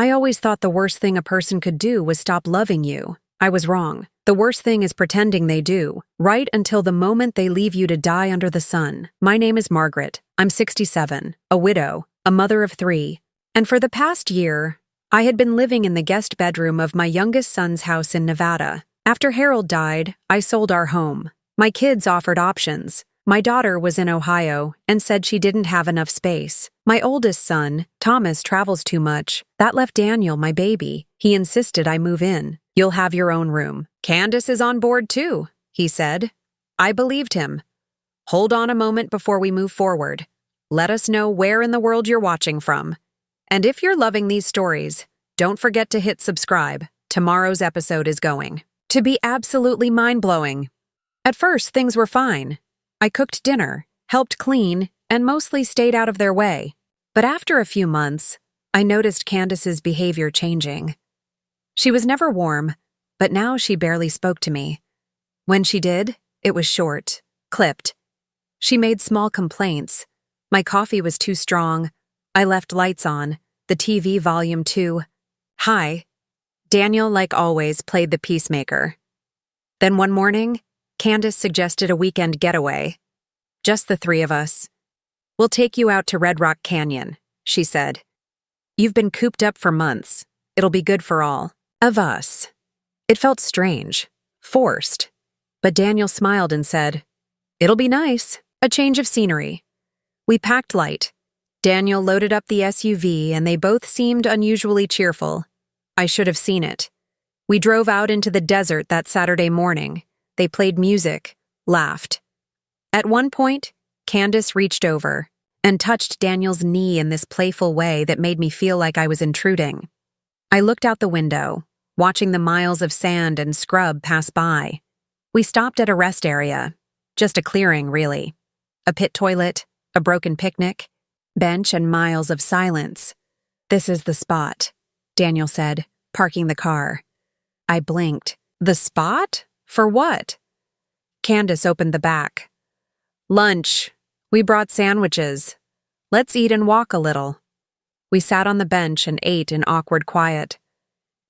I always thought the worst thing a person could do was stop loving you. I was wrong. The worst thing is pretending they do, right until the moment they leave you to die under the sun. My name is Margaret. I'm 67, a widow, a mother of 3. And for the past year, I had been living in the guest bedroom of my youngest son's house in Nevada. After Harold died, I sold our home. My kids offered options. My daughter was in Ohio and said she didn't have enough space. My oldest son, Thomas, travels too much. That left Daniel, my baby. He insisted I move in. You'll have your own room. Candace is on board too, he said. I believed him. Hold on a moment before we move forward. Let us know where in the world you're watching from. And if you're loving these stories, don't forget to hit subscribe. Tomorrow's episode is going to be absolutely mind-blowing. At first, things were fine. I cooked dinner, helped clean, and mostly stayed out of their way. But after a few months, I noticed Candace's behavior changing. She was never warm, but now she barely spoke to me. When she did, it was short, clipped. She made small complaints. My coffee was too strong. I left lights on, the TV volume too high. Daniel, like always, played the peacemaker. Then one morning, Candace suggested a weekend getaway. Just the 3 of us. We'll take you out to Red Rock Canyon, she said. You've been cooped up for months. It'll be good for all of us. It felt strange, forced. But Daniel smiled and said, It'll be nice, a change of scenery. We packed light. Daniel loaded up the SUV and they both seemed unusually cheerful. I should have seen it. We drove out into the desert that Saturday morning. They played music, laughed. At one point, Candace reached over and touched Daniel's knee in this playful way that made me feel like I was intruding. I looked out the window, watching the miles of sand and scrub pass by. We stopped at a rest area, just a clearing, really. A pit toilet, a broken picnic, bench, and miles of silence. This is the spot, Daniel said, parking the car. I blinked. The spot? For what? Candace opened the back. Lunch. We brought sandwiches. Let's eat and walk a little. We sat on the bench and ate in awkward quiet.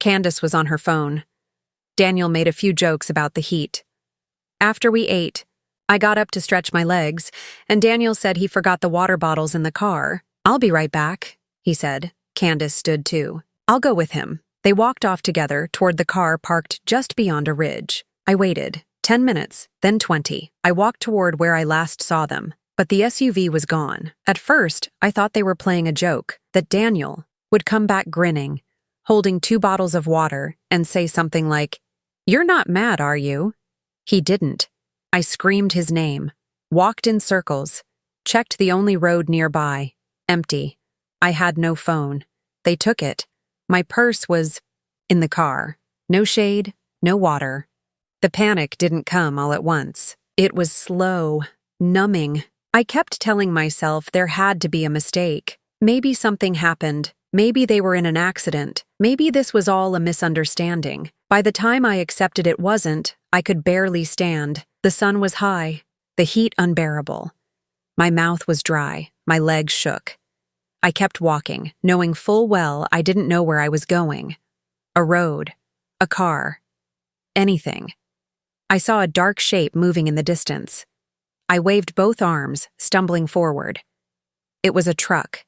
Candace was on her phone. Daniel made a few jokes about the heat. After we ate, I got up to stretch my legs, and Daniel said he forgot the water bottles in the car. I'll be right back, he said. Candace stood too. I'll go with him. They walked off together toward the car parked just beyond a ridge. I waited. 10 minutes, then 20. I walked toward where I last saw them, but the SUV was gone. At first, I thought they were playing a joke, that Daniel would come back grinning, holding 2 bottles of water, and say something like, You're not mad, are you? He didn't. I screamed his name, walked in circles, checked the only road nearby. Empty. I had no phone. They took it. My purse was in the car. No shade, no water. The panic didn't come all at once. It was slow, numbing. I kept telling myself there had to be a mistake. Maybe something happened. Maybe they were in an accident. Maybe this was all a misunderstanding. By the time I accepted it wasn't, I could barely stand. The sun was high, the heat unbearable. My mouth was dry, my legs shook. I kept walking, knowing full well I didn't know where I was going. A road, a car, anything. I saw a dark shape moving in the distance. I waved both arms, stumbling forward. It was a truck.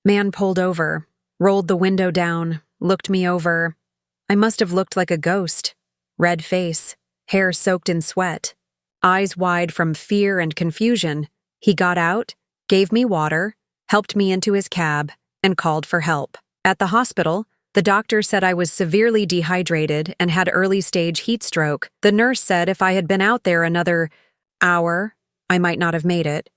Man pulled over, rolled the window down, looked me over. I must have looked like a ghost. Red face, hair soaked in sweat, eyes wide from fear and confusion. He got out, gave me water, helped me into his cab, and called for help. At the hospital, the doctor said I was severely dehydrated and had early-stage heat stroke. The nurse said if I had been out there another hour, I might not have made it.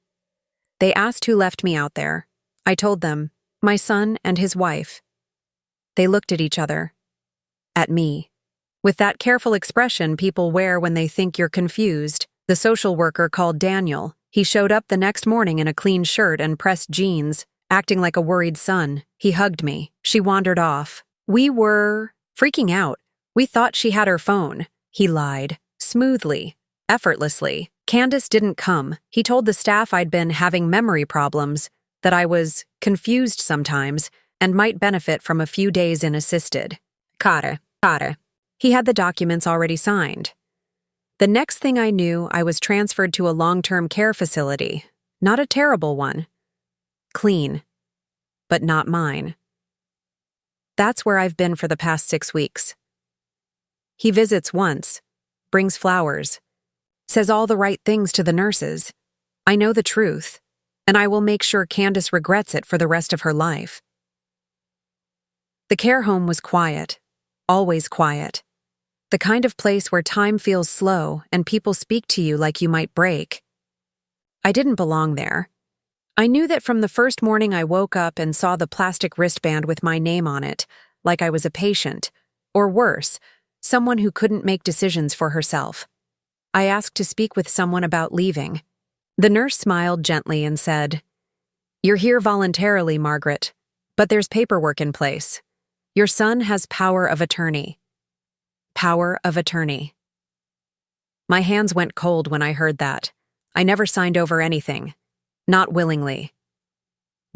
They asked who left me out there. I told them, my son and his wife. They looked at each other. At me. With that careful expression people wear when they think you're confused. The social worker called Daniel. He showed up the next morning in a clean shirt and pressed jeans, acting like a worried son. He hugged me. She wandered off. We were freaking out. We thought she had her phone. He lied. Smoothly. Effortlessly. Candace didn't come. He told the staff I'd been having memory problems, that I was confused sometimes, and might benefit from a few days in assisted. Kare. He had the documents already signed. The next thing I knew, I was transferred to a long-term care facility. Not a terrible one. Clean. But not mine. That's where I've been for the past 6 weeks. He visits once, brings flowers, says all the right things to the nurses. I know the truth, and I will make sure Candace regrets it for the rest of her life. The care home was quiet, always quiet. The kind of place where time feels slow and people speak to you like you might break. I didn't belong there. I knew that from the first morning I woke up and saw the plastic wristband with my name on it, like I was a patient, or worse, someone who couldn't make decisions for herself. I asked to speak with someone about leaving. The nurse smiled gently and said, "You're here voluntarily, Margaret, but there's paperwork in place. Your son has power of attorney." Power of attorney. My hands went cold when I heard that. I never signed over anything. Not willingly.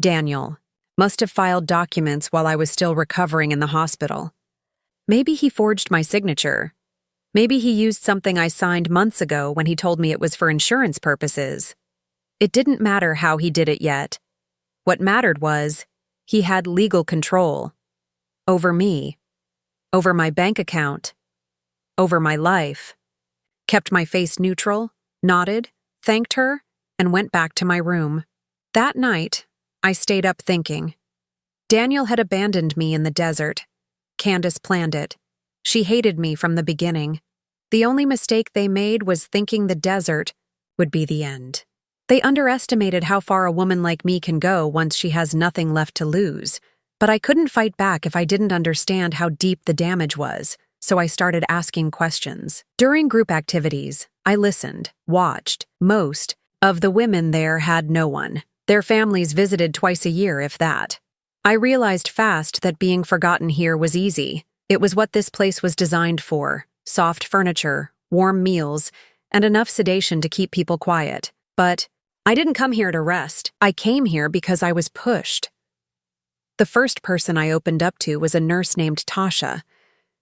Daniel must have filed documents while I was still recovering in the hospital. Maybe he forged my signature. Maybe he used something I signed months ago when he told me it was for insurance purposes. It didn't matter how he did it yet. What mattered was, he had legal control. Over me. Over my bank account. Over my life. Kept my face neutral, nodded, thanked her, and went back to my room. That night, I stayed up thinking. Daniel had abandoned me in the desert. Candace planned it. She hated me from the beginning. The only mistake they made was thinking the desert would be the end. They underestimated how far a woman like me can go once she has nothing left to lose. But I couldn't fight back if I didn't understand how deep the damage was, so I started asking questions. During group activities, I listened, watched. Most of the women there had no one. Their families visited twice a year, if that. I realized fast that being forgotten here was easy. It was what this place was designed for: soft furniture, warm meals, and enough sedation to keep people quiet. But I didn't come here to rest. I came here because I was pushed. The first person I opened up to was a nurse named Tasha.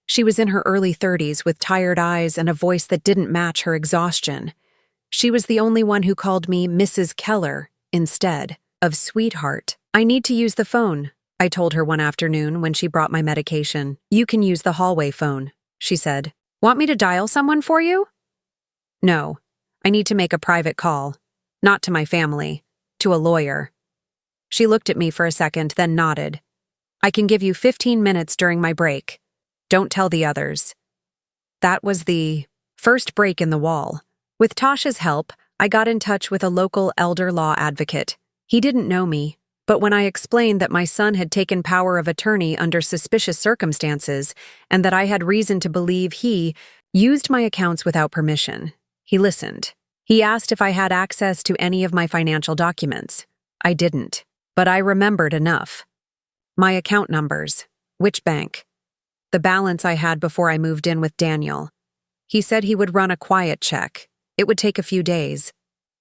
She was in her early 30s with tired eyes and a voice that didn't match her exhaustion. She was the only one who called me Mrs. Keller instead of sweetheart. "I need to use the phone," I told her one afternoon when she brought my medication. "You can use the hallway phone," she said. "Want me to dial someone for you?" "No, I need to make a private call. Not to my family, to a lawyer." She looked at me for a second, then nodded. "I can give you 15 minutes during my break. Don't tell the others." That was the first break in the wall. With Tasha's help, I got in touch with a local elder law advocate. He didn't know me, but when I explained that my son had taken power of attorney under suspicious circumstances and that I had reason to believe he used my accounts without permission, he listened. He asked if I had access to any of my financial documents. I didn't, but I remembered enough. My account numbers, which bank, the balance I had before I moved in with Daniel. He said he would run a quiet check. It would take a few days.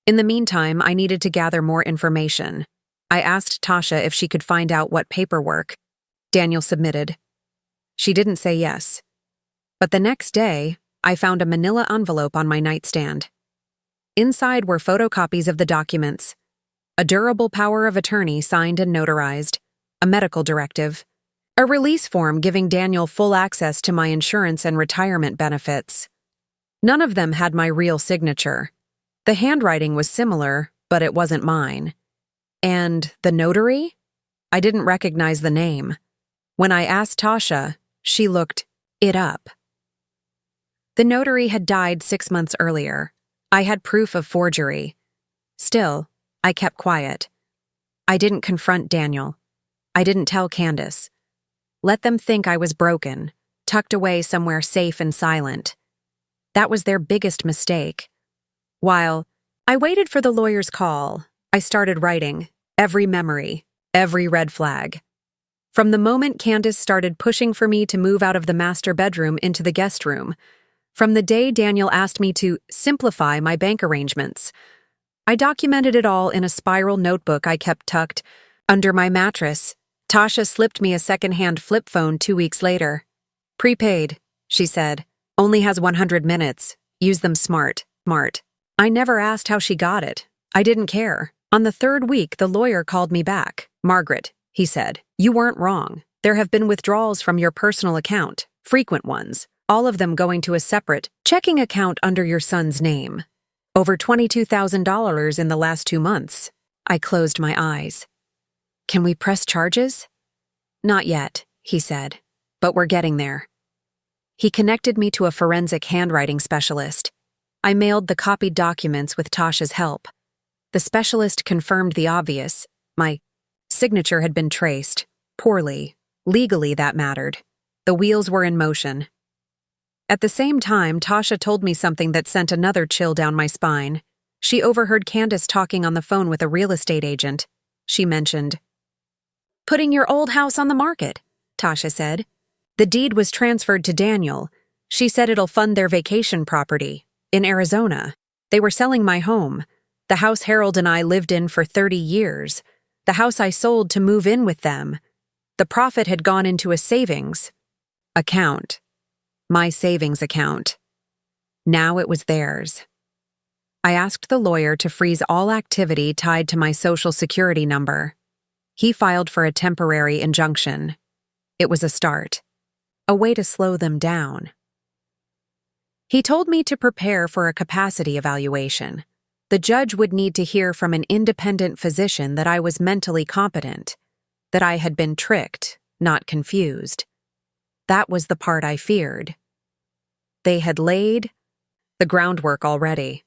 In the meantime, I needed to gather more information. I asked Tasha if she could find out what paperwork Daniel submitted. She didn't say yes. But the next day, I found a manila envelope on my nightstand. Inside were photocopies of the documents, a durable power of attorney signed and notarized, a medical directive, a release form giving Daniel full access to my insurance and retirement benefits. None of them had my real signature. The handwriting was similar, but it wasn't mine. And the notary? I didn't recognize the name. When I asked Tasha, she looked it up. The notary had died 6 months earlier. I had proof of forgery. Still, I kept quiet. I didn't confront Daniel. I didn't tell Candace. Let them think I was broken, tucked away somewhere safe and silent. That was their biggest mistake. While I waited for the lawyer's call, I started writing every memory, every red flag. From the moment Candace started pushing for me to move out of the master bedroom into the guest room, from the day Daniel asked me to simplify my bank arrangements, I documented it all in a spiral notebook I kept tucked under my mattress Tasha slipped me a second-hand flip phone 2 weeks later. Prepaid, she said. Only has 100 minutes. Use them smart. I never asked how she got it. I didn't care. On the third week, the lawyer called me back. Margaret, he said, you weren't wrong. There have been withdrawals from your personal account, frequent ones, all of them going to a separate checking account under your son's name. Over $22,000 in the last 2 months. I closed my eyes. Can we press charges? Not yet, he said, but we're getting there. He connected me to a forensic handwriting specialist. I mailed the copied documents with Tasha's help. The specialist confirmed the obvious. My signature had been traced. Poorly. Legally, that mattered. The wheels were in motion. At the same time, Tasha told me something that sent another chill down my spine. She overheard Candace talking on the phone with a real estate agent. She mentioned, "Putting your old house on the market," Tasha said. The deed was transferred to Daniel. She said it'll fund their vacation property in Arizona. They were selling my home, the house Harold and I lived in for 30 years, the house I sold to move in with them. The profit had gone into a savings account. My savings account. Now it was theirs. I asked the lawyer to freeze all activity tied to my Social Security number. He filed for a temporary injunction. It was a start. A way to slow them down. He told me to prepare for a capacity evaluation. The judge would need to hear from an independent physician that I was mentally competent, that I had been tricked, not confused. That was the part I feared. They had laid the groundwork already.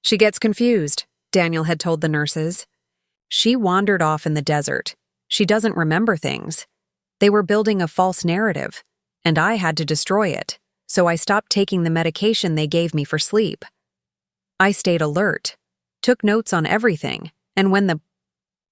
She gets confused, Daniel had told the nurses. She wandered off in the desert. She doesn't remember things. They were building a false narrative, and I had to destroy it, so I stopped taking the medication they gave me for sleep. I stayed alert, took notes on everything, and when the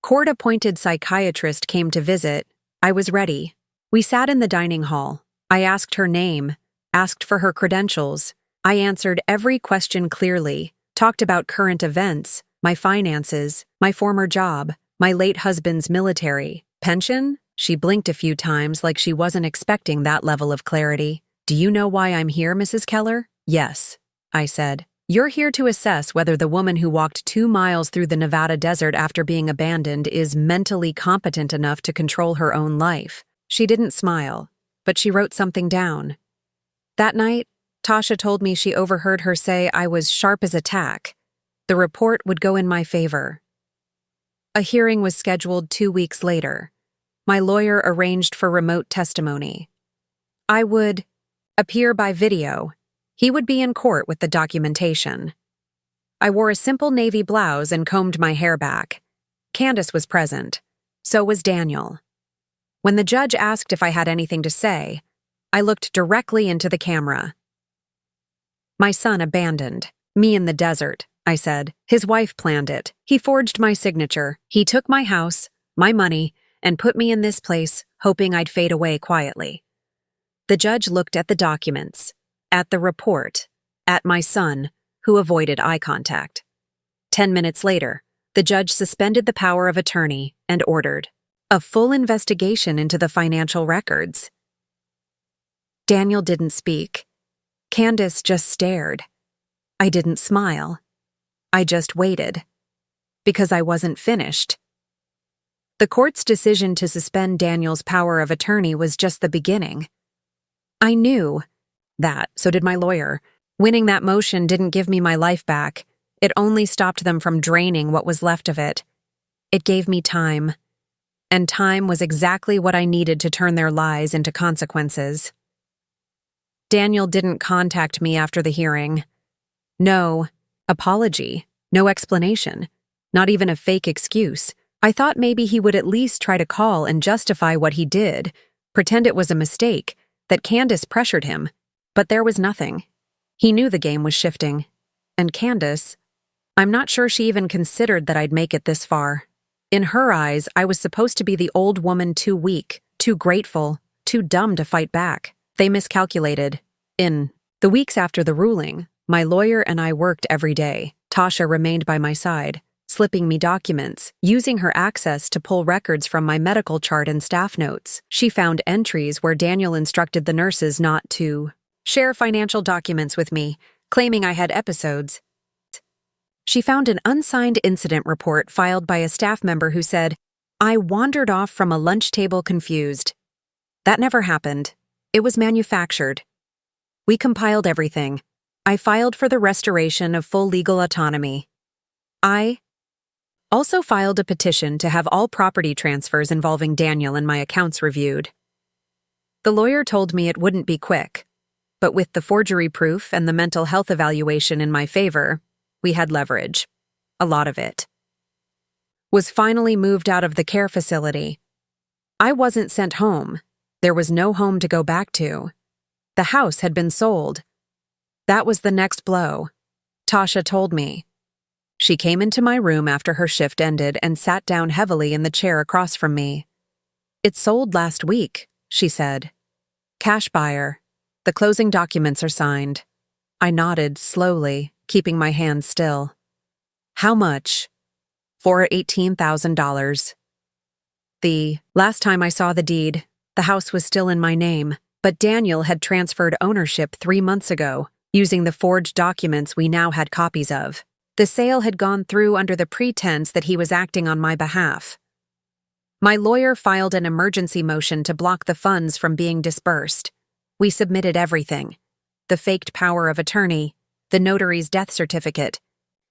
court-appointed psychiatrist came to visit, I was ready. We sat in the dining hall. I asked her name, asked for her credentials. I answered every question clearly, talked about current events, my finances, my former job, my late husband's military, pension. She blinked a few times like she wasn't expecting that level of clarity. Do you know why I'm here, Mrs. Keller? Yes, I said. You're here to assess whether the woman who walked 2 miles through the Nevada desert after being abandoned is mentally competent enough to control her own life. She didn't smile, but she wrote something down. That night, Tasha told me she overheard her say I was sharp as a tack. The report would go in my favor. A hearing was scheduled 2 weeks later. My lawyer arranged for remote testimony. I would appear by video. He would be in court with the documentation. I wore a simple navy blouse and combed my hair back. Candace was present. So was Daniel. When the judge asked if I had anything to say, I looked directly into the camera. My son abandoned me in the desert, I said. His wife planned it. He forged my signature. He took my house, my money, and put me in this place, hoping I'd fade away quietly. The judge looked at the documents, at the report, at my son, who avoided eye contact. 10 minutes later, the judge suspended the power of attorney and ordered a full investigation into the financial records. Daniel didn't speak. Candace just stared. I didn't smile. I just waited. Because I wasn't finished. The court's decision to suspend Daniel's power of attorney was just the beginning. I knew that, so did my lawyer. Winning that motion didn't give me my life back. It only stopped them from draining what was left of it. It gave me time. And time was exactly what I needed to turn their lies into consequences. Daniel didn't contact me after the hearing. No apology, no explanation, not even a fake excuse. I thought maybe he would at least try to call and justify what he did, pretend it was a mistake, that Candace pressured him. But there was nothing. He knew the game was shifting. And Candace, I'm not sure she even considered that I'd make it this far. In her eyes, I was supposed to be the old woman too weak, too grateful, too dumb to fight back. They miscalculated. In the weeks after the ruling, my lawyer and I worked every day. Tasha remained by my side, slipping me documents, using her access to pull records from my medical chart and staff notes. She found entries where Daniel instructed the nurses not to share financial documents with me, claiming I had episodes. She found an unsigned incident report filed by a staff member who said, "I wandered off from a lunch table confused." That never happened. It was manufactured. We compiled everything. I filed for the restoration of full legal autonomy. I also filed a petition to have all property transfers involving Daniel and my accounts reviewed. The lawyer told me it wouldn't be quick, but with the forgery proof and the mental health evaluation in my favor, we had leverage. A lot of it. Was finally moved out of the care facility. I wasn't sent home. There was no home to go back to. The house had been sold. That was the next blow. Tasha told me. She came into my room after her shift ended and sat down heavily in the chair across from me. "It sold last week," she said. "Cash buyer. The closing documents are signed." I nodded slowly, keeping my hands still. "How much?" "For $18,000. The last time I saw the deed, the house was still in my name, but Daniel had transferred ownership 3 months ago, using the forged documents we now had copies of. The sale had gone through under the pretense that he was acting on my behalf. My lawyer filed an emergency motion to block the funds from being disbursed. We submitted everything: the faked power of attorney, the notary's death certificate,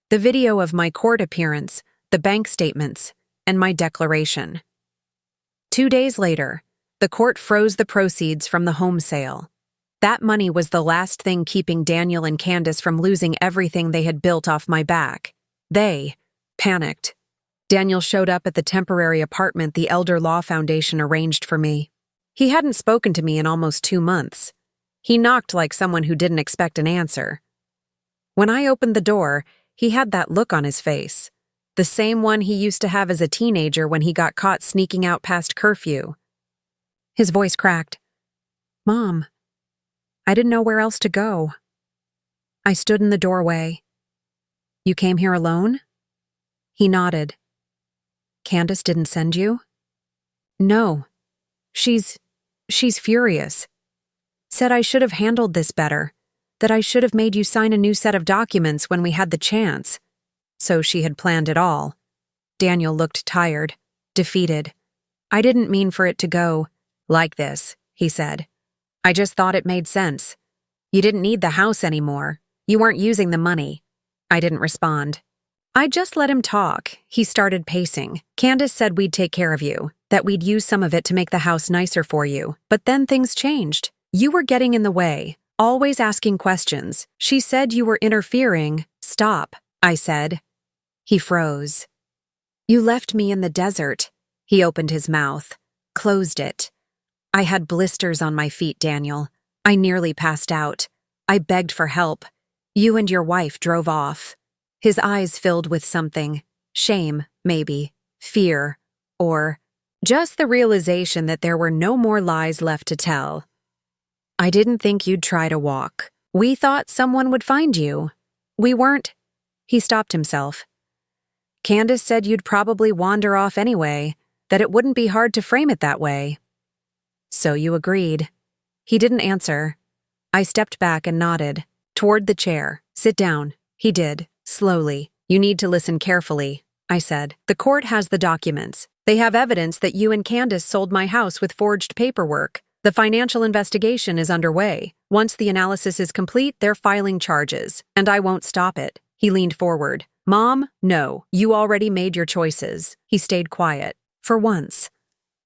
the video of my court appearance, the bank statements, and my declaration. 2 days later, the court froze the proceeds from the home sale. That money was the last thing keeping Daniel and Candace from losing everything they had built off my back. They panicked. Daniel showed up at the temporary apartment the Elder Law Foundation arranged for me. He hadn't spoken to me in almost 2 months. He knocked like someone who didn't expect an answer. When I opened the door, he had that look on his face, the same one he used to have as a teenager when he got caught sneaking out past curfew. His voice cracked. "Mom, I didn't know where else to go." I stood in the doorway. "You came here alone?" He nodded. "Candace didn't send you?" "No. She's furious. Said I should have handled this better, that I should have made you sign a new set of documents when we had the chance." So she had planned it all. Daniel looked tired, defeated. "I didn't mean for it to go like this," he said. "I just thought it made sense. You didn't need the house anymore. You weren't using the money." I didn't respond. I just let him talk. He started pacing. "Candace said we'd take care of you, that we'd use some of it to make the house nicer for you. But then things changed. You were getting in the way, always asking questions. She said you were interfering." "Stop," I said. He froze. "You left me in the desert." He opened his mouth, closed it. I had blisters on my feet, Daniel. I nearly passed out. I begged for help. You and your wife drove off. His eyes filled with something. Shame, maybe. Fear. Or just the realization that there were no more lies left to tell. "I didn't think you'd try to walk. We thought someone would find you. We weren't." He stopped himself. "Candace said you'd probably wander off anyway, that it wouldn't be hard to frame it that way." "So you agreed." He didn't answer. I stepped back and nodded. Toward the chair. "Sit down." He did, slowly. "You need to listen carefully," I said. "The court has the documents. They have evidence that you and Candace sold my house with forged paperwork. The financial investigation is underway. Once the analysis is complete, they're filing charges, and I won't stop it." He leaned forward. "Mom, no, you already made your choices." He stayed quiet. For once.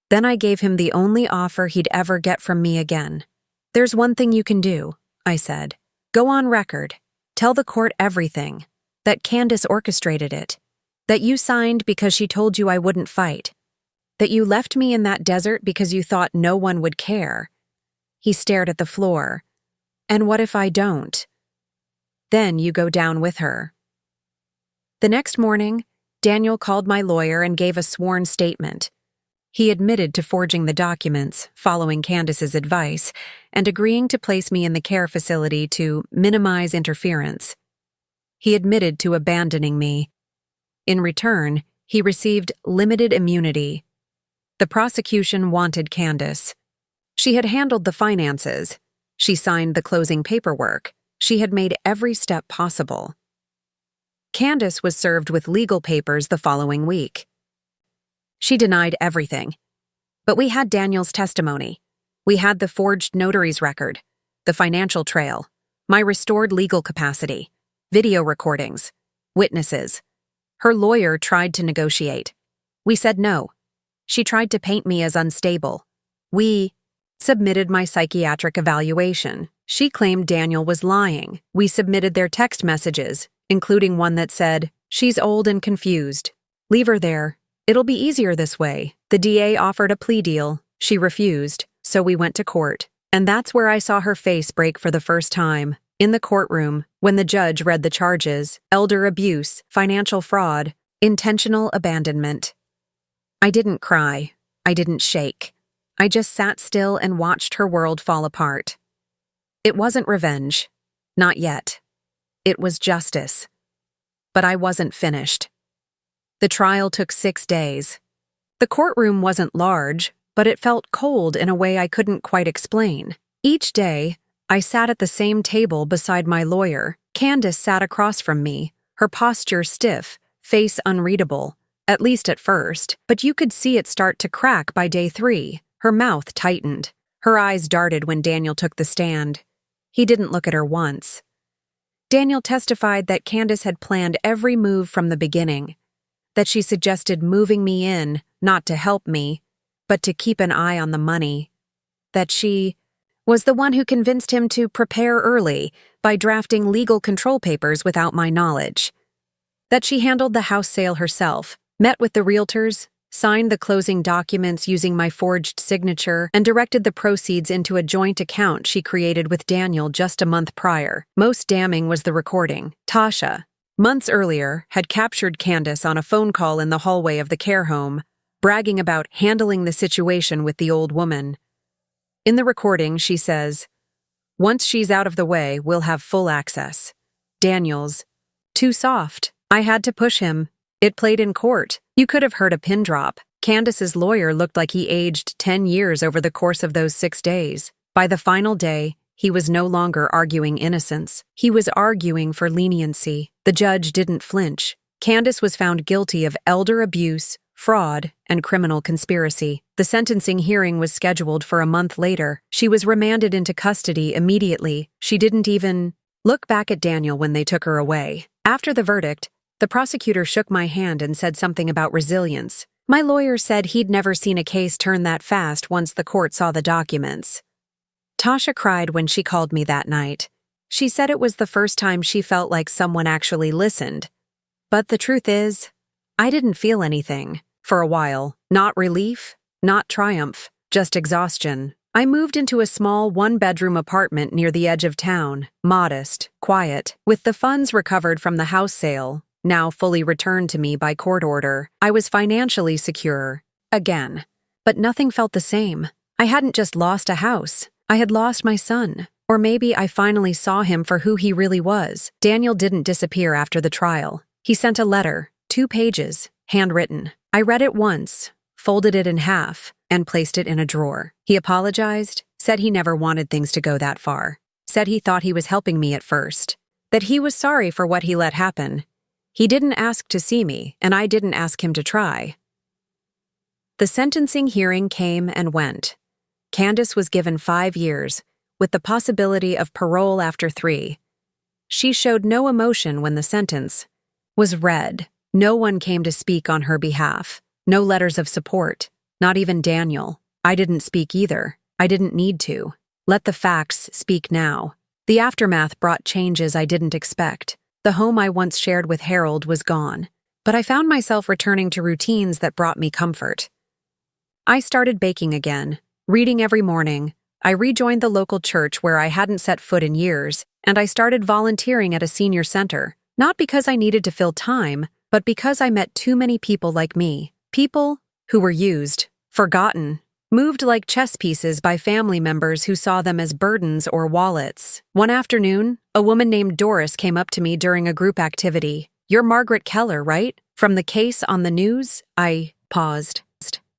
Then I gave him the only offer he'd ever get from me again. "There's one thing you can do," I said. "Go on record. Tell the court everything. That Candace orchestrated it. That you signed because she told you I wouldn't fight. That you left me in that desert because you thought no one would care." He stared at the floor. "And what if I don't?" "Then you go down with her." The next morning, Daniel called my lawyer and gave a sworn statement. He admitted to forging the documents, following Candace's advice, and agreeing to place me in the care facility to minimize interference. He admitted to abandoning me. In return, he received limited immunity. The prosecution wanted Candace. She had handled the finances. She signed the closing paperwork. She had made every step possible. Candace was served with legal papers the following week. She denied everything. But we had Daniel's testimony. We had the forged notary's record, the financial trail, my restored legal capacity, video recordings, witnesses. Her lawyer tried to negotiate. We said no. She tried to paint me as unstable. We submitted my psychiatric evaluation. She claimed Daniel was lying. We submitted their text messages, including one that said, "She's old and confused. Leave her there. It'll be easier this way." The DA offered a plea deal. She refused, so we went to court. And that's where I saw her face break for the first time. In the courtroom, when the judge read the charges: elder abuse, financial fraud, intentional abandonment. I didn't cry. I didn't shake. I just sat still and watched her world fall apart. It wasn't revenge. Not yet. It was justice. But I wasn't finished. The trial took 6 days. The courtroom wasn't large, but it felt cold in a way I couldn't quite explain. Each day, I sat at the same table beside my lawyer. Candace sat across from me, her posture stiff, face unreadable, at least at first, but you could see it start to crack by day 3. Her mouth tightened. Her eyes darted when Daniel took the stand. He didn't look at her once. Daniel testified that Candace had planned every move from the beginning, that she suggested moving me in, not to help me, but to keep an eye on the money, that she was the one who convinced him to prepare early by drafting legal control papers without my knowledge, that she handled the house sale herself, met with the realtors, signed the closing documents using my forged signature, and directed the proceeds into a joint account she created with Daniel just a month prior. Most damning was the recording. Tasha, months earlier, had captured Candace on a phone call in the hallway of the care home, bragging about handling the situation with the old woman. In the recording, she says, "Once she's out of the way, we'll have full access." Daniel's, "Too soft. I had to push him. It played in court. You could have heard a pin drop." Candace's lawyer looked like he aged 10 years over the course of those 6 days. By the final day, he was no longer arguing innocence. He was arguing for leniency. The judge didn't flinch. Candace was found guilty of elder abuse, fraud, and criminal conspiracy. The sentencing hearing was scheduled for a month later. She was remanded into custody immediately. She didn't even look back at Daniel when they took her away. After the verdict, the prosecutor shook my hand and said something about resilience. My lawyer said he'd never seen a case turn that fast once the court saw the documents. Tasha cried when she called me that night. She said it was the first time she felt like someone actually listened. But the truth is, I didn't feel anything. For a while, not relief, not triumph, just exhaustion. I moved into a small one-bedroom apartment near the edge of town, modest, quiet. With the funds recovered from the house sale, now fully returned to me by court order, I was financially secure. Again. But nothing felt the same. I hadn't just lost a house. I had lost my son. Or maybe I finally saw him for who he really was. Daniel didn't disappear after the trial. He sent a letter, 2 pages, handwritten. I read it once, folded it in half, and placed it in a drawer. He apologized, said he never wanted things to go that far, said he thought he was helping me at first, that he was sorry for what he let happen. He didn't ask to see me, and I didn't ask him to try. The sentencing hearing came and went. Candace was given 5 years, with the possibility of parole after 3. She showed no emotion when the sentence was read. No one came to speak on her behalf. No letters of support. Not even Daniel. I didn't speak either. I didn't need to. Let the facts speak now. The aftermath brought changes I didn't expect. The home I once shared with Harold was gone, but I found myself returning to routines that brought me comfort. I started baking again, reading every morning. I rejoined the local church where I hadn't set foot in years, and I started volunteering at a senior center, not because I needed to fill time, but because I met too many people like me. People who were used, forgotten, moved like chess pieces by family members who saw them as burdens or wallets. One afternoon, a woman named Doris came up to me during a group activity. You're Margaret Keller, right? From the case on the news? I paused.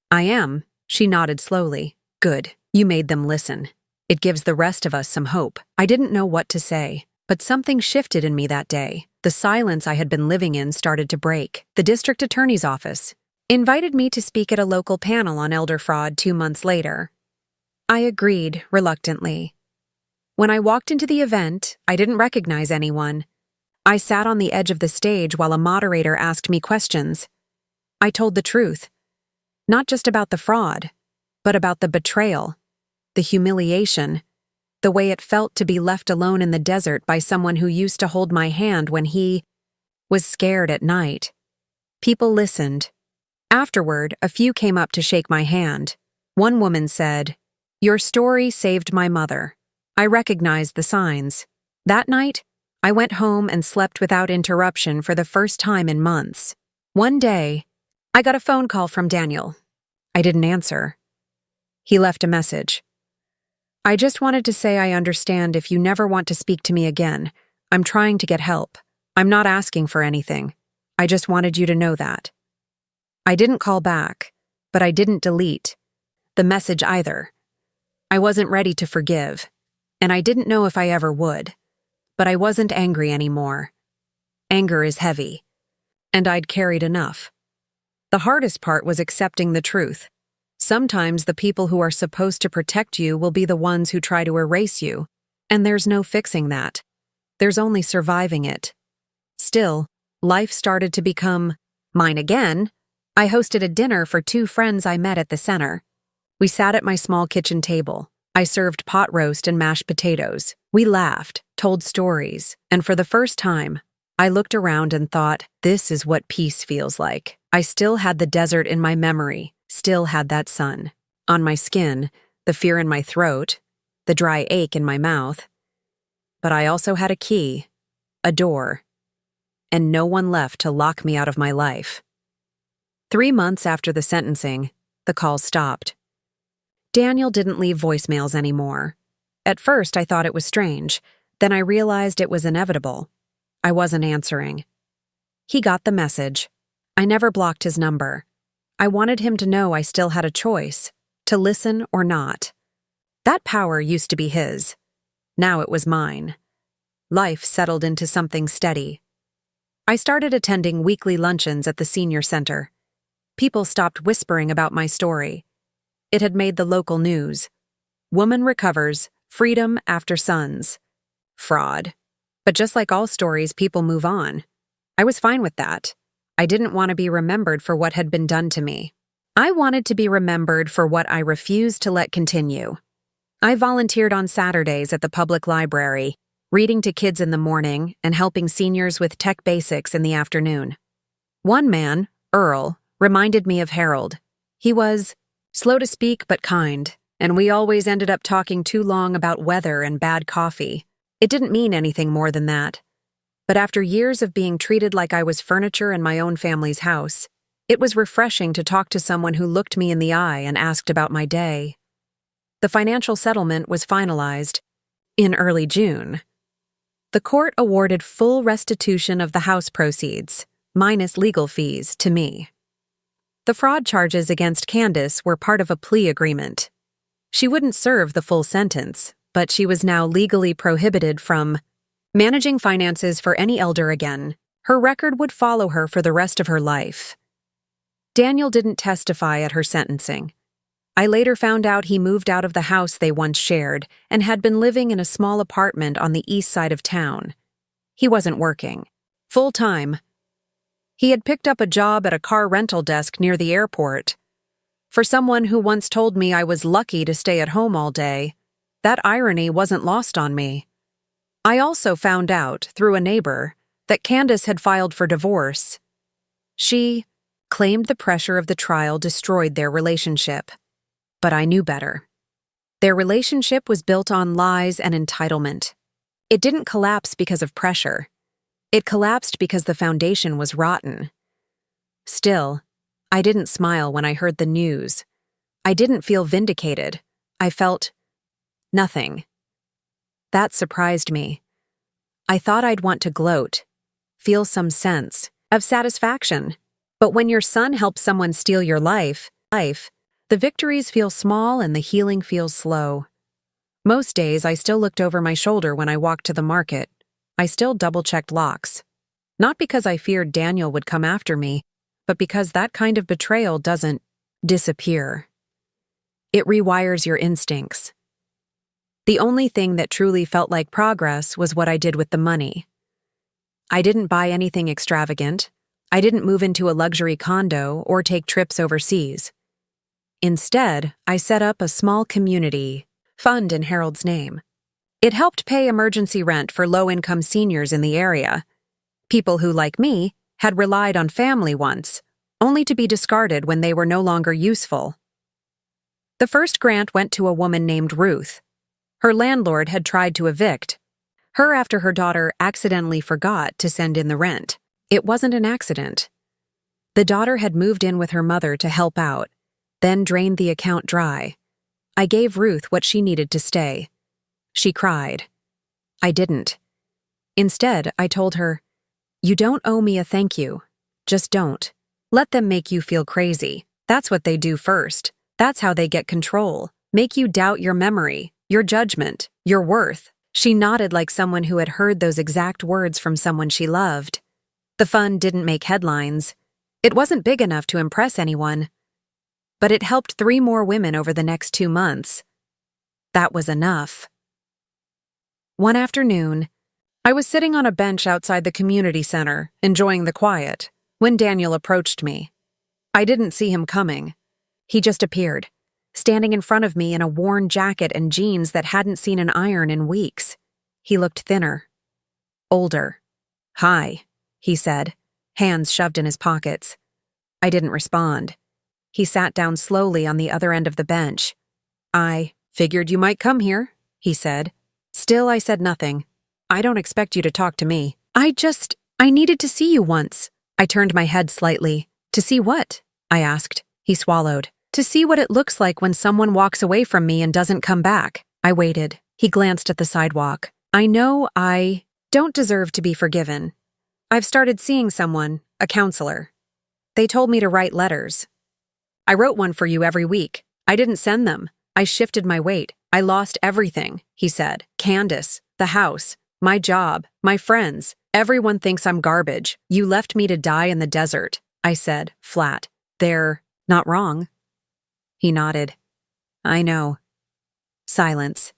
I am. She nodded slowly. Good. You made them listen. It gives the rest of us some hope. I didn't know what to say, but something shifted in me that day. The silence I had been living in started to break. The district attorney's office invited me to speak at a local panel on elder fraud 2 months later. I agreed, reluctantly. When I walked into the event, I didn't recognize anyone. I sat on the edge of the stage while a moderator asked me questions. I told the truth. Not just about the fraud, but about the betrayal, the humiliation, the way it felt to be left alone in the desert by someone who used to hold my hand when he was scared at night. People listened. Afterward, a few came up to shake my hand. One woman said, "Your story saved my mother." I recognized the signs. That night, I went home and slept without interruption for the first time in months. One day, I got a phone call from Daniel. I didn't answer. He left a message. "I just wanted to say I understand if you never want to speak to me again. I'm trying to get help. I'm not asking for anything. I just wanted you to know that." I didn't call back, but I didn't delete the message either. I wasn't ready to forgive, and I didn't know if I ever would. But I wasn't angry anymore. Anger is heavy, and I'd carried enough. The hardest part was accepting the truth. Sometimes the people who are supposed to protect you will be the ones who try to erase you, and there's no fixing that. There's only surviving it. Still, life started to become mine again. I hosted a dinner for 2 friends I met at the center. We sat at my small kitchen table. I served pot roast and mashed potatoes. We laughed, told stories, and for the first time, I looked around and thought, this is what peace feels like. I still had the desert in my memory, still had that sun on my skin, the fear in my throat, the dry ache in my mouth. But I also had a key, a door, and no one left to lock me out of my life. 3 months after the sentencing, the calls stopped. Daniel didn't leave voicemails anymore. At first, I thought it was strange. Then I realized it was inevitable. I wasn't answering. He got the message. I never blocked his number. I wanted him to know I still had a choice, to listen or not. That power used to be his. Now it was mine. Life settled into something steady. I started attending weekly luncheons at the senior center. People stopped whispering about my story. It had made the local news. Woman recovers, freedom after sons. Fraud. But just like all stories, people move on. I was fine with that. I didn't want to be remembered for what had been done to me. I wanted to be remembered for what I refused to let continue. I volunteered on Saturdays at the public library, reading to kids in the morning and helping seniors with tech basics in the afternoon. One man, Earl, reminded me of Harold. He was slow to speak but kind, and we always ended up talking too long about weather and bad coffee. It didn't mean anything more than that. But after years of being treated like I was furniture in my own family's house, it was refreshing to talk to someone who looked me in the eye and asked about my day. The financial settlement was finalized in early June. The court awarded full restitution of the house proceeds, minus legal fees, to me. The fraud charges against Candace were part of a plea agreement. She wouldn't serve the full sentence, but she was now legally prohibited from managing finances for any elder again. Her record would follow her for the rest of her life. Daniel didn't testify at her sentencing. I later found out he moved out of the house they once shared and had been living in a small apartment on the east side of town. He wasn't working full-time. He had picked up a job at a car rental desk near the airport. For someone who once told me I was lucky to stay at home all day, that irony wasn't lost on me. I also found out, through a neighbor, that Candace had filed for divorce. She claimed the pressure of the trial destroyed their relationship. But I knew better. Their relationship was built on lies and entitlement. It didn't collapse because of pressure. It collapsed because the foundation was rotten. Still, I didn't smile when I heard the news. I didn't feel vindicated. I felt nothing. That surprised me. I thought I'd want to gloat, feel some sense of satisfaction. But when your son helps someone steal your life, the victories feel small and the healing feels slow. Most days, I still looked over my shoulder when I walked to the market. I still double-checked locks. Not because I feared Daniel would come after me, but because that kind of betrayal doesn't disappear. It rewires your instincts. The only thing that truly felt like progress was what I did with the money. I didn't buy anything extravagant. I didn't move into a luxury condo or take trips overseas. Instead, I set up a small community fund in Harold's name. It helped pay emergency rent for low-income seniors in the area, people who, like me, had relied on family once, only to be discarded when they were no longer useful. The first grant went to a woman named Ruth. Her landlord had tried to evict her after her daughter accidentally forgot to send in the rent. It wasn't an accident. The daughter had moved in with her mother to help out, then drained the account dry. I gave Ruth what she needed to stay. She cried. I didn't. Instead, I told her, "You don't owe me a thank you. Just don't. Let them make you feel crazy. That's what they do first. That's how they get control. Make you doubt your memory, your judgment, your worth." She nodded like someone who had heard those exact words from someone she loved. The fund didn't make headlines. It wasn't big enough to impress anyone. But it helped 3 more women over the next 2 months. That was enough. One afternoon, I was sitting on a bench outside the community center, enjoying the quiet, when Daniel approached me. I didn't see him coming. He just appeared, standing in front of me in a worn jacket and jeans that hadn't seen an iron in weeks. He looked thinner, older. "Hi," he said, hands shoved in his pockets. I didn't respond. He sat down slowly on the other end of the bench. "I figured you might come here," he said. Still, I said nothing. "I don't expect you to talk to me. I needed to see you once." I turned my head slightly. "To see what?" I asked. He swallowed. "To see what it looks like when someone walks away from me and doesn't come back." I waited. He glanced at the sidewalk. "I know I don't deserve to be forgiven. I've started seeing someone, a counselor. They told me to write letters. I wrote one for you every week. I didn't send them. I shifted my weight. I lost everything," he said. "Candace, the house, my job, my friends. Everyone thinks I'm garbage. You left me to die in the desert," I said, flat. "They're not wrong." He nodded. "I know." Silence.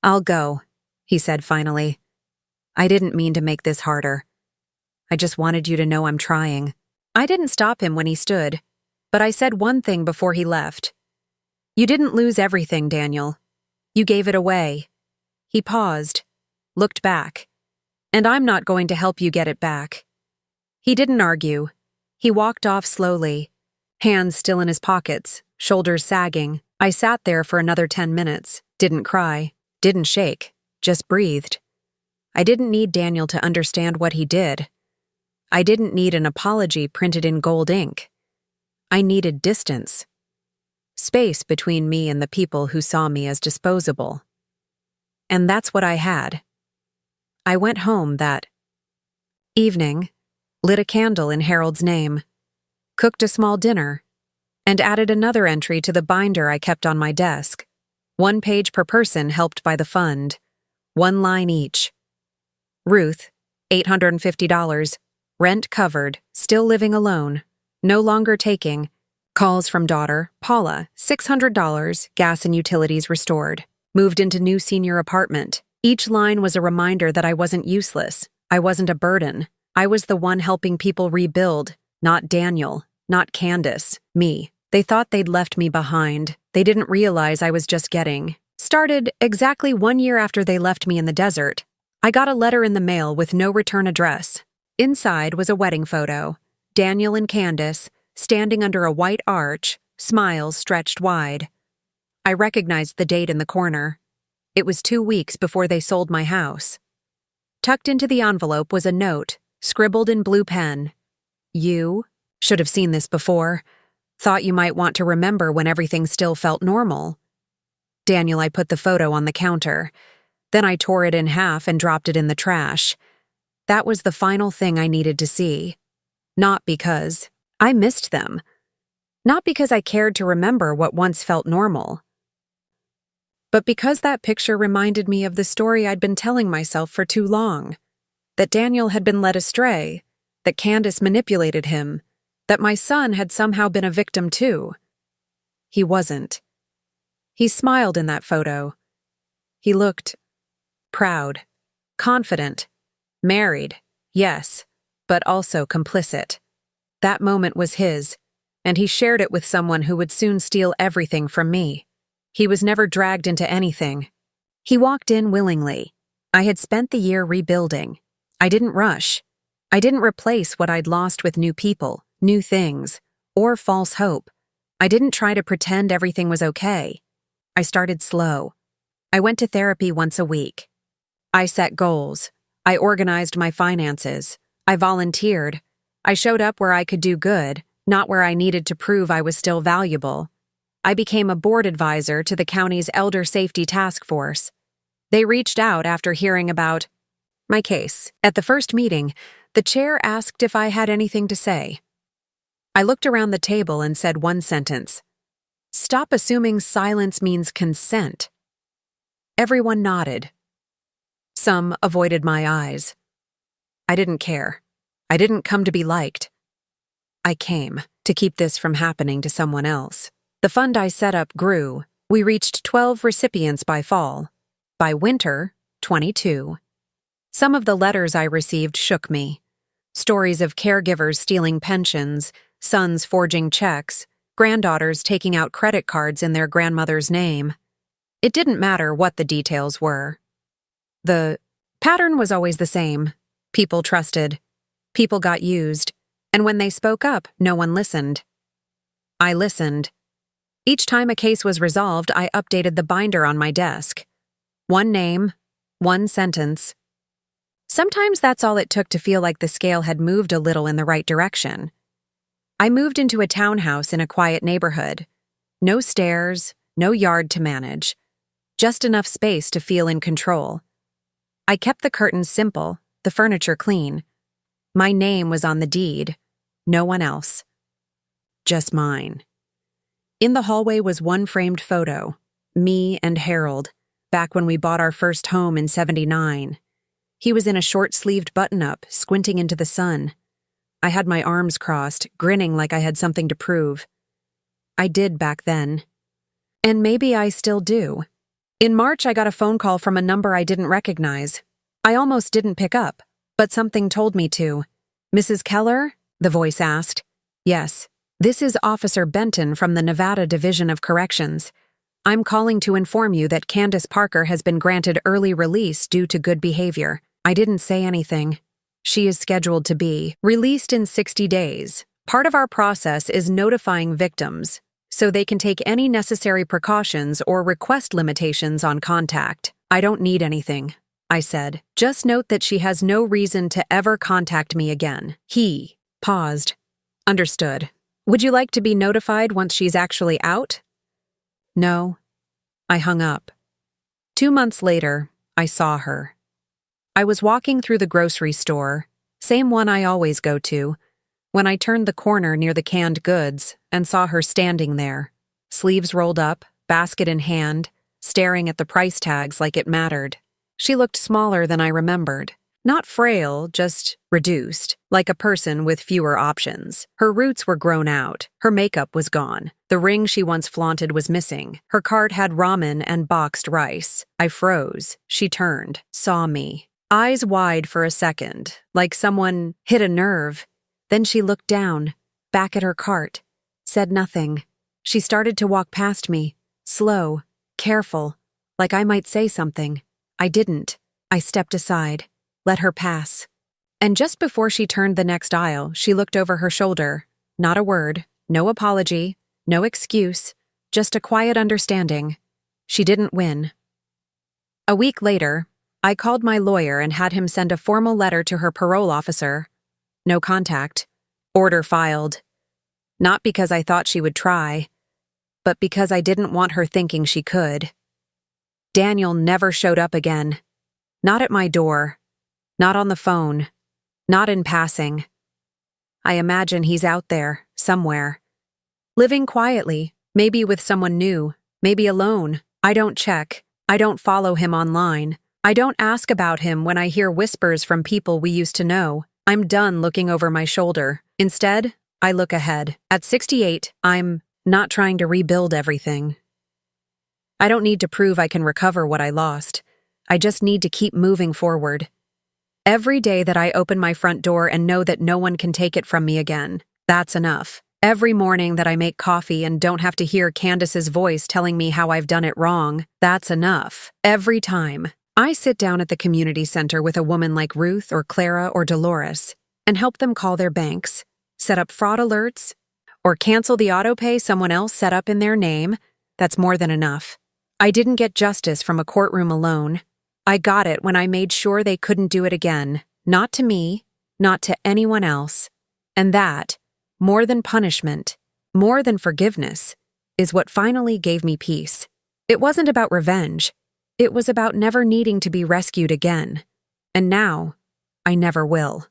"I'll go," he said finally. "I didn't mean to make this harder. I just wanted you to know I'm trying." I didn't stop him when he stood, but I said one thing before he left. "You didn't lose everything, Daniel. You gave it away." He paused, looked back. "And I'm not going to help you get it back." He didn't argue. He walked off slowly, hands still in his pockets, shoulders sagging. I sat there for another 10 minutes, didn't cry, didn't shake, just breathed. I didn't need Daniel to understand what he did. I didn't need an apology printed in gold ink. I needed distance. Space between me and the people who saw me as disposable. And that's what I had. I went home that evening, lit a candle in Harold's name, cooked a small dinner, and added another entry to the binder I kept on my desk. 1 page per person helped by the fund. 1 line each. Ruth, $850. Rent covered, still living alone, no longer taking. Calls from daughter, Paula, $600, gas and utilities restored. Moved into new senior apartment. Each line was a reminder that I wasn't useless. I wasn't a burden. I was the one helping people rebuild, not Daniel, not Candace, me. They thought they'd left me behind. They didn't realize I was just getting started. Exactly 1 year after they left me in the desert, I got a letter in the mail with no return address. Inside was a wedding photo. Daniel and Candace, standing under a white arch, smiles stretched wide. I recognized the date in the corner. It was 2 weeks before they sold my house. Tucked into the envelope was a note, scribbled in blue pen. "You should have seen this before. Thought you might want to remember when everything still felt normal." Daniel, I put the photo on the counter. Then I tore it in half and dropped it in the trash. That was the final thing I needed to see. Not because I missed them. Not because I cared to remember what once felt normal. But because that picture reminded me of the story I'd been telling myself for too long. That Daniel had been led astray, that Candace manipulated him, that my son had somehow been a victim too. He wasn't. He smiled in that photo. He looked proud, confident, married, yes, but also complicit. That moment was his, and he shared it with someone who would soon steal everything from me. He was never dragged into anything. He walked in willingly. I had spent the year rebuilding. I didn't rush. I didn't replace what I'd lost with new people, new things, or false hope. I didn't try to pretend everything was okay. I started slow. I went to therapy once a week. I set goals. I organized my finances. I volunteered. I showed up where I could do good, not where I needed to prove I was still valuable. I became a board advisor to the county's Elder Safety Task Force. They reached out after hearing about my case. At the first meeting, the chair asked if I had anything to say. I looked around the table and said one sentence. Stop assuming silence means consent. Everyone nodded. Some avoided my eyes. I didn't care. I didn't come to be liked. I came to keep this from happening to someone else. The fund I set up grew. We reached 12 recipients by fall. By winter, 22. Some of the letters I received shook me. Stories of caregivers stealing pensions, sons forging checks, granddaughters taking out credit cards in their grandmother's name. It didn't matter what the details were. The pattern was always the same. People trusted. People got used. And when they spoke up, no one listened. I listened. Each time a case was resolved, I updated the binder on my desk. One name, one sentence. Sometimes that's all it took to feel like the scale had moved a little in the right direction. I moved into a townhouse in a quiet neighborhood. No stairs, no yard to manage. Just enough space to feel in control. I kept the curtains simple, the furniture clean. My name was on the deed. No one else. Just mine. In the hallway was one framed photo. Me and Harold, back when we bought our first home in '79. He was in a short-sleeved button-up, squinting into the sun. I had my arms crossed, grinning like I had something to prove. I did back then. And maybe I still do. In March, I got a phone call from a number I didn't recognize. I almost didn't pick up, but something told me to. "Mrs. Keller?" the voice asked. "Yes. This is Officer Benton from the Nevada Division of Corrections. I'm calling to inform you that Candace Parker has been granted early release due to good behavior." I didn't say anything. She is scheduled to be released in 60 days. Part of our process is notifying victims, so they can take any necessary precautions or request limitations on contact. "I don't need anything," I said. "Just note that she has no reason to ever contact me again." He paused. "Understood. Would you like to be notified once she's actually out?" "No." I hung up. 2 months later, I saw her. I was walking through the grocery store, same one I always go to, when I turned the corner near the canned goods and saw her standing there, sleeves rolled up, basket in hand, staring at the price tags like it mattered. She looked smaller than I remembered. Not frail, just reduced, like a person with fewer options. Her roots were grown out. Her makeup was gone. The ring she once flaunted was missing. Her cart had ramen and boxed rice. I froze. She turned, saw me. Eyes wide for a second, like someone hit a nerve. Then she looked down, back at her cart, said nothing. She started to walk past me, slow, careful, like I might say something. I didn't. I stepped aside, let her pass. And just before she turned the next aisle, she looked over her shoulder. Not a word, no apology, no excuse, just a quiet understanding. She didn't win. A week later, I called my lawyer and had him send a formal letter to her parole officer. No contact. Order filed. Not because I thought she would try, but because I didn't want her thinking she could. Daniel never showed up again. Not at my door. Not on the phone. Not in passing. I imagine he's out there, somewhere. Living quietly, maybe with someone new, maybe alone. I don't check. I don't follow him online. I don't ask about him when I hear whispers from people we used to know. I'm done looking over my shoulder. Instead, I look ahead. At 68, I'm not trying to rebuild everything. I don't need to prove I can recover what I lost. I just need to keep moving forward. Every day that I open my front door and know that no one can take it from me again, that's enough. Every morning that I make coffee and don't have to hear Candace's voice telling me how I've done it wrong, that's enough. Every time. I sit down at the community center with a woman like Ruth or Clara or Dolores and help them call their banks, set up fraud alerts, or cancel the autopay someone else set up in their name. That's more than enough. I didn't get justice from a courtroom alone. I got it when I made sure they couldn't do it again. Not to me, not to anyone else. And that, more than punishment, more than forgiveness, is what finally gave me peace. It wasn't about revenge. It was about never needing to be rescued again. And now, I never will.